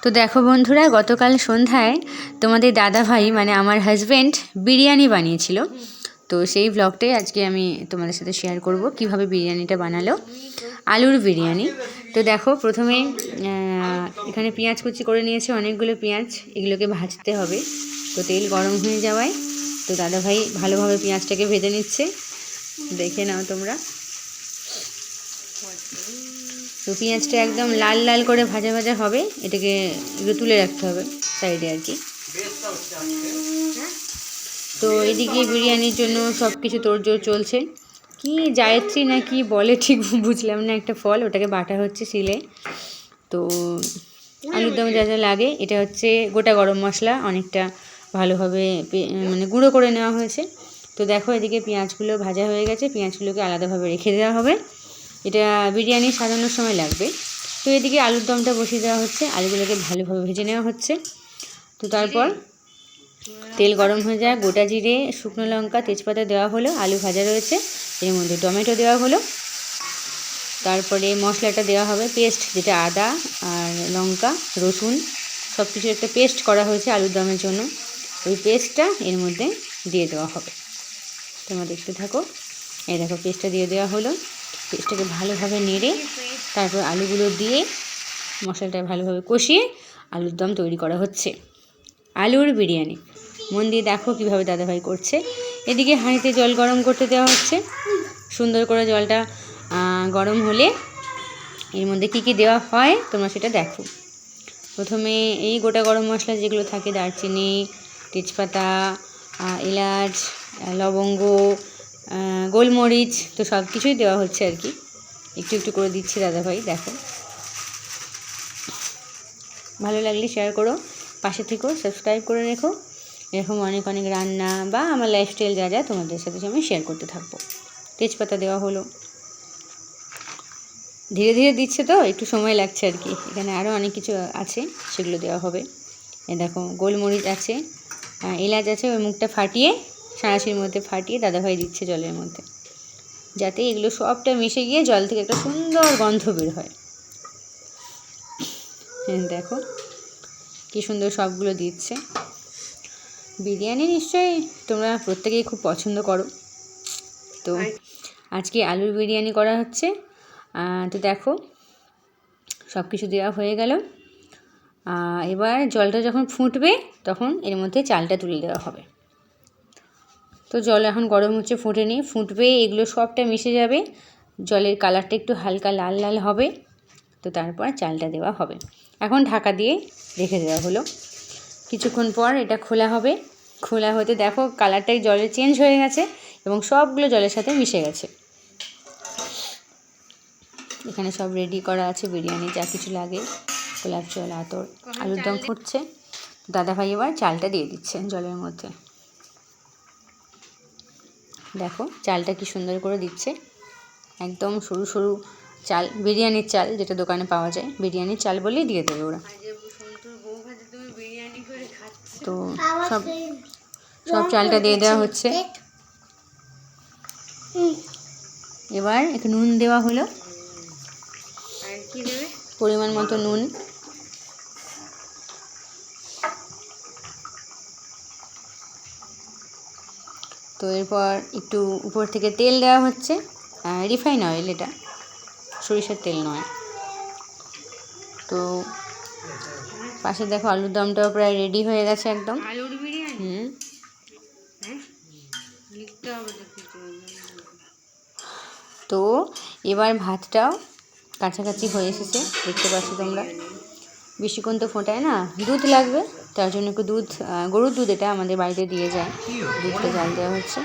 তো দেখো বন্ধুরা, গতকাল সন্ধ্যায় তোমাদের দাদা ভাই মানে আমার হাজব্যান্ড বিরিয়ানি বানিয়েছিল। তো সেই ব্লগটাই আজকে আমি তোমাদের সাথে শেয়ার করব, কিভাবে বিরিয়ানিটা বানালো, আলুর বিরিয়ানি। তো দেখো, প্রথমে এখানে পেঁয়াজ কুচি করে নিয়েছে, অনেকগুলো পেঁয়াজ, এগুলোকে ভাজতে হবে। তো তেল গরম হয়ে যাওয়ায় তো দাদা ভাই ভালোভাবে পেঁয়াজটাকে ভেজে নিচ্ছে, দেখে নাও তোমরা। তো পেঁয়াজটা একদম লাল লাল করে ভাজা ভাজা হবে, এটাকে একটু তুলে রাখতে হবে সাইডে আর কি। তো এদিকে বিরিয়ানির জন্য সব কিছু তোড়জোড় চলছে। কি জায়ত্রী না কি বলে ঠিক বুঝলাম না, একটা ফল, ওটাকে বাটা হচ্ছে শিলে। তো আলুর দমে যা যা লাগে, এটা হচ্ছে গোটা গরম মশলা, অনেকটা ভালোভাবে মানে গুঁড়ো করে নেওয়া হয়েছে। তো দেখো, এদিকে পেঁয়াজগুলো ভাজা হয়ে গেছে, পেঁয়াজগুলোকে আলাদাভাবে রেখে দেওয়া হবে, এটা বিরিয়ানি সাজানোর সময় লাগবে। তো এদিকে আলুর দমটা বসিয়ে দেওয়া হচ্ছে, আলুগুলোকে ভালোভাবে ভেজে নেওয়া হচ্ছে। তো তারপর তেল গরম হয়ে যায়, গোটা জিরে, শুকনো লঙ্কা, তেজপাতা দেওয়া হলো, আলু ভাজা রয়েছে, এর মধ্যে টমেটো দেওয়া হলো। তারপরে মশলাটা দেওয়া হবে, পেস্ট, যেটা আদা আর লঙ্কা রসুন সব কিছু একটা পেস্ট করা হয়েছে আলুর দমের জন্য, ওই পেস্টটা এর মধ্যে দিয়ে দেওয়া হবে। তোমরা দেখতে থাকো। এই দেখো, পেস্টটা দিয়ে দেওয়া হলো, পেস্টটাকে ভালোভাবে নেড়ে তারপর আলুগুলো দিয়ে মশলাটা ভালোভাবে কষিয়ে আলুর দম তৈরি করা হচ্ছে, আলুর বিরিয়ানি। মন দিয়ে দেখো কীভাবে দাদাভাই করছে। এদিকে হাঁড়িতে জল গরম করতে দেওয়া হচ্ছে, সুন্দর করে জলটা গরম হলে এর মধ্যে কী কী দেওয়া হয় তোমরা সেটা দেখো। প্রথমে এই গোটা গরম মশলা যেগুলো থাকে, দারচিনি, তেজপাতা, এলাচ, লবঙ্গ, গোলমরিচ, তো সব কিছুই দেওয়া হচ্ছে আর কি, একটু একটু করে দিচ্ছি দাদাভাই। দেখো, ভালো লাগলে শেয়ার করো, পাশে থেকো, সাবস্ক্রাইব করে রেখো। এরকম অনেক অনেক রান্না বা আমার লাইফস্টাইল যা যা তোমাদের সাথে আমি শেয়ার করতে থাকবো। তেজপাতা দেওয়া হলো, ধীরে ধীরে দিচ্ছে তো একটু সময় লাগছে আর কি, এখানে আরও অনেক কিছু আছে সেগুলো দেওয়া হবে। এ দেখো, গোলমরিচ আছে, এলাচ আছে, ওই মুখটা ফাটিয়ে সাঁড়াশির মধ্যে ফাটিয়ে দাদাভাই দিচ্ছে জলের মধ্যে, যাতে এগুলো সবটা মিশে গিয়ে জল থেকে একটা সুন্দর গন্ধ বের হয়। দেখো কি সুন্দর সবগুলো দিচ্ছে। বিরিয়ানি নিশ্চয়ই তোমরা প্রত্যেকেই খুব পছন্দ করো। তো আজকে আলুর বিরিয়ানি করা হচ্ছে। তো দেখো, সব কিছু দেওয়া হয়ে গেল। এবার জলটা যখন ফুটবে তখন এর মধ্যে চালটা তুলে দেওয়া হবে। তো জল এখন গরম হচ্ছে, ফুটেনি, ফুটবে, এগুলো সবটা মিশে যাবে, জলের কালারটা একটু হালকা লাল লাল হবে, তো তারপর চালটা দেওয়া হবে। এখন ঢাকা দিয়ে রেখে দেওয়া হলো, কিছুক্ষণ পর এটা খোলা হবে। খোলা হতে দেখো কালারটাই জলের চেঞ্জ হয়ে গেছে এবং সবগুলো জলের সাথে মিশে গেছে। এখানে সব রেডি করা আছে, বিরিয়ানি যা কিছু লাগে, গোলাপ জল, আতর, আলুর দম ফুটছে। দাদাভাই এবার চালটা দিয়ে দিচ্ছে জলের মধ্যে। দেখো চালটা কি সুন্দর করে দিচ্ছে, একদম সরু সরু চাল, বিরিয়ানির চাল যেটা দোকানে পাওয়া যায়, বিরিয়ানির চাল বলেই দিয়ে দেবে ওরা। তো সব সব চালটা দিয়ে দেওয়া হচ্ছে। এবার একটু নুন দেওয়া হলো, পরিমাণ মতো নুন। তো এরপর একটু উপর থেকে তেল দেওয়া হচ্ছে, রিফাইন অয়েল, এটা সরিষার তেল নয়। তো পাশে দেখো আলুর দমটাও প্রায় রেডি হয়ে গেছে একদম। তো এবার ভাতটাও কাছাকাছি হয়ে এসেছে, দেখতে পাচ্ছ তোমরা। বেশিক্ষণ তো ফোটায় না, দুধ লাগবে, তার জন্য একটু দুধ, গরুর দুধ এটা আমাদের বাড়িতে দিয়ে যায়, দুধটা জাল দেওয়া হচ্ছে।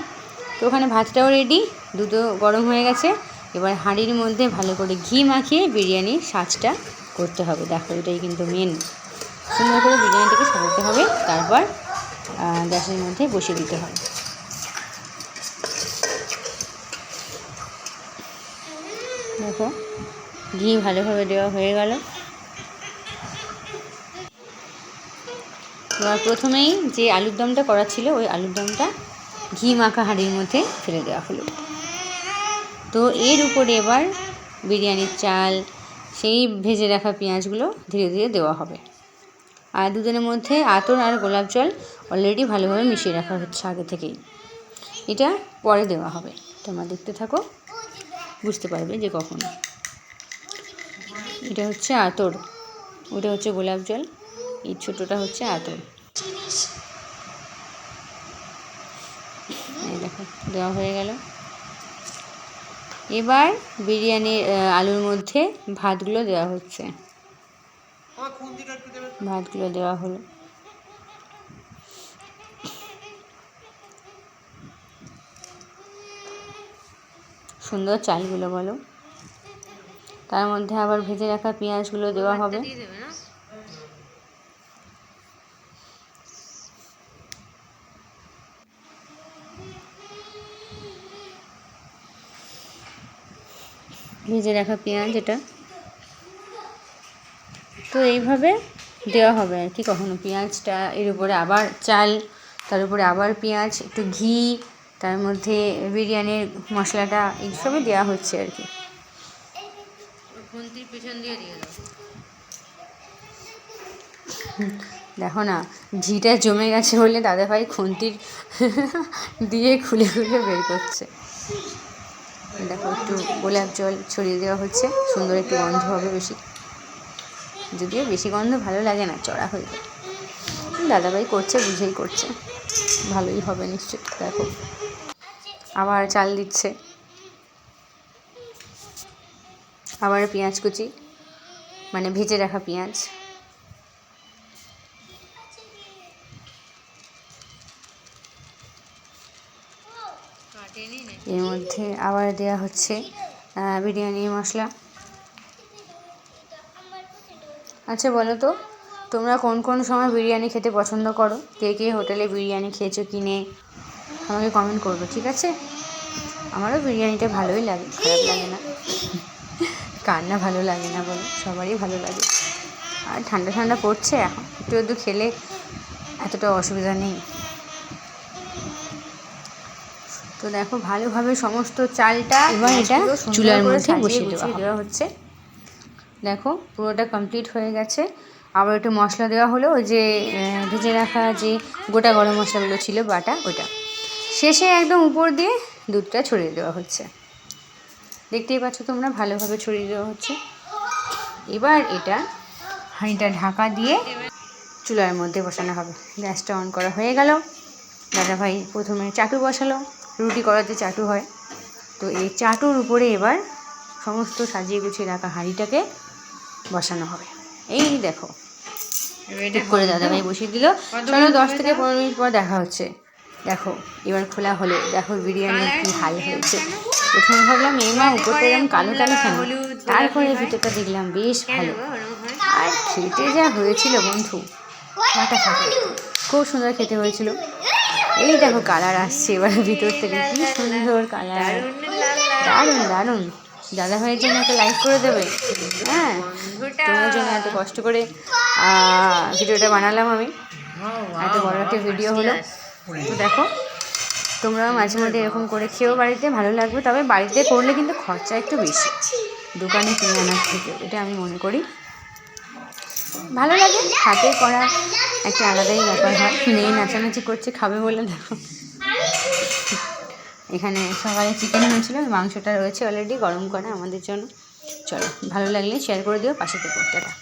তো ওখানে ভাতটাও রেডি, দুধও গরম হয়ে গেছে। এবার হাঁড়ির মধ্যে ভালো করে ঘি মাখিয়ে বিরিয়ানির সাজটা করতে হবে। দেখো, এটাই কিন্তু মেন, সুন্দর করে বিরিয়ানিটাকে সাজাতে হবে, তারপর গ্যাসের মধ্যে বসিয়ে দিতে হবে। দেখো ঘি ভালোভাবে দেওয়া হয়ে গেল। এবার প্রথমেই যে আলুর দমটা করা ছিল, ওই আলুর দমটা ঘি মাখা হাঁড়ির মধ্যে ফেলে দেওয়া হলো। তো এর উপরে এবার বিরিয়ানির চাল, সেই ভেজে রাখা পেঁয়াজগুলো ধীরে ধীরে দেওয়া হবে। আর দুধের মধ্যে আতর আর গোলাপ জল অলরেডি ভালোভাবে মিশিয়ে রাখা হচ্ছে আগে থেকেই। এটা পরে দেওয়া হবে, তোমরা দেখতে থাকো, বুঝতে পারবে যে কখন। এটা হচ্ছে আতর, ওটা হচ্ছে গোলাপ জল, এই ছোটোটা হচ্ছে আতর। এই দেখো দেওয়া হয়ে গেল। এবার বিরিয়ানির আলুর মধ্যে ভাতগুলো দেওয়া হচ্ছে। ভাতগুলো দেওয়া হলো। সুন্দর চালগুলো বলো। তার মধ্যে আবার ভেজে রাখা পেঁয়াজগুলো দেওয়া হবে। ভেজে রাখা পেঁয়াজ এটা তো এইভাবে দেওয়া হবে আর কি। কখনো পেঁয়াজটা, এর উপরে আবার চাল, তার উপরে আবার পেঁয়াজ, একটু ঘি, তার মধ্যে বিরিয়ানির মশলাটা, এইসবই দেওয়া হচ্ছে আর কি। দেখো না, ঘিটা জমে গেছে বলে দাদাভাই খুন্তির দিয়ে খুলে খুলে বের করছে। দেখো একটু গোলাপ জল ছড়িয়ে দেওয়া হচ্ছে, সুন্দর একটু গন্ধ হবে বেশি, যদিও বেশি গন্ধ ভালো লাগে না, চড়া হয়ে যায়। দাদাভাই করছে, বুঝেই করছে, ভালোই হবে নিশ্চয়ই। দেখো আবার চাল দিচ্ছে, আবার পেঁয়াজ কুচি, মানে ভেজে রাখা পেঁয়াজ। এর মধ্যে আবার দেওয়া হচ্ছে বিরিয়ানি মশলা। আচ্ছা বলো তো, তোমরা কোন কোন সময় বিরিয়ানি খেতে পছন্দ করো? কে কে হোটেলে বিরিয়ানি খেয়েছো কিনে আমাকে কমেন্ট করবে, ঠিক আছে? আমারও বিরিয়ানিটা ভালোই লাগে, খারাপ লাগে না। কার না ভালো লাগে না বলো, সবারই ভালো লাগে। আর ঠান্ডা ঠান্ডা পড়ছে, এখন একটু একটু খেলে এতটা অসুবিধা নেই। তো দেখো ভালোভাবে সমস্ত চালটা এবার এটা চুলার মধ্যে বসিয়ে দেওয়া হচ্ছে। দেখো পুরোটা কমপ্লিট হয়ে গেছে। আবার একটু মশলা দেওয়া হলো, ওই যে ভেজে রাখা যে গোটা গরম মশলাগুলো ছিল বাটা, ওটা শেষে একদম উপর দিয়ে দুধটা ছড়িয়ে দেওয়া হচ্ছে। দেখতেই পাচ্ছ তোমরা, ভালোভাবে ছড়িয়ে দেওয়া হচ্ছে। এবার এটা হাঁড়িটা ঢাকা দিয়ে চুলার মধ্যে বসানো হবে। গ্যাসটা অন করা হয়ে গেল। দাদাভাই প্রথমে চাটু বসালো, রুটি করার যে চাটু হয়, তো এই চাটুর উপরে এবার সমস্ত সাজিয়ে গুছিয়ে রাখা হাঁড়িটাকে বসানো হবে। এই দেখো করে দাদাভাই বসিয়ে দিল। চলো 10 থেকে 15 মিনিট পর দেখা হচ্ছে। দেখো এবার খোলা হলো, দেখো বিরিয়ানির কি হাল হয়েছে। প্রথমে ভাবলাম মা উপরটা এরকম কালো কালো কেন, তারপরে ভিতরটা দেখলাম বেশ ভালো। আর খেতে যা হয়েছিল বন্ধু, ফাটাফাটি, খুব সুন্দর খেতে হয়েছিল। এই দেখো কালার আসছে এবার ভিতর থেকে, কি সুন্দর কালার, দারুণ দারুণ। দাদাভাইয়ের জন্য একটা লাইক করে দেবে। হ্যাঁ, তোমার জন্য এত কষ্ট করে ভিডিওটা বানালাম আমি, এত বড় একটা ভিডিও হলো। তো দেখো তোমরাও মাঝে মধ্যে এরকম করে খেয়েও বাড়িতে, ভালো লাগবে। তবে বাড়িতে করলে কিন্তু খরচা একটু বেশি দোকানে কিনে আনার থেকে, এটা আমি মনে করি। ভালো লাগে, হাতে করা একটা আলাদাই ব্যাপার হয়। মেয়ে নাচানাচি করছে খাবে বলে। দেখো এখানে সকালে চিকেন হয়েছিল, মাংসটা রয়েছে অলরেডি গরম করা আমাদের জন্য। চলো ভালো লাগলে শেয়ার করে দিও, পাশে থেকো, টাটা।